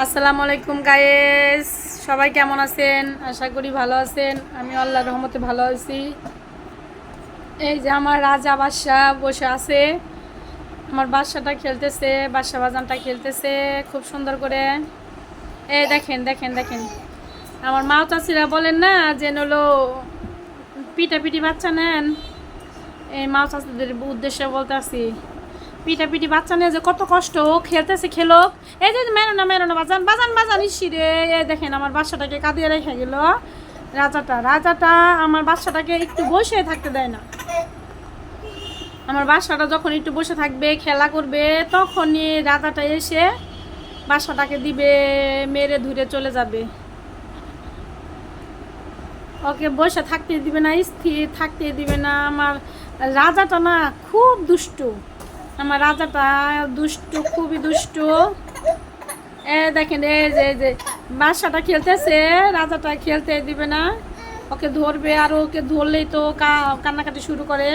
আসসালামু আলাইকুম গায়েস, সবাই কেমন আছেন? আশা করি ভালো আছেন। আমি আল্লাহর রহমতে ভালো আছি। এই যে আমার রাজা বাদশা বসে আছে, আমার বাদশাটা খেলতেছে, বাদশা বাজানটা খেলতেছে খুব সুন্দর করে। এই দেখেন দেখেন দেখেন, আমার মাও চাষিরা বলেন না যে হলো পিটাপিটি বাচ্চা নেন, এই মাও চাষিদের উদ্দেশ্যে বলতে আসি, পিটাপিটি বাচ্চা নিয়ে যে কত কষ্ট, ও খেলতেছে খেলোক। এই যে মেরো না বাজান বাজান বাজান ইসি রে। এই দেখেন আমার বাচ্চাটাকে কাঁদিয়ে রেখে গেল রাজাটা আমার বাচ্চাটাকে একটু বসে থাকতে দেয় না। আমার বাচ্চাটা যখন একটু বসে থাকবে, খেলা করবে, তখনই রাজাটা এসে বাচ্চাটাকে দিবে, মেরে ধরে চলে যাবে। ওকে বসে থাকতে দিবে না, স্থির থাকতে দিবে না। আমার রাজাটা না খুব দুষ্টু, আমার রাজাটা দুষ্টু, খুবই দুষ্টু। দেখেন এই যে বাচ্চাটা খেলতেছে, রাজাটা খেলতে দিবে না, ওকে ধরবে, আর ওকে ধরলেই তো কান্নাকাটি শুরু করে।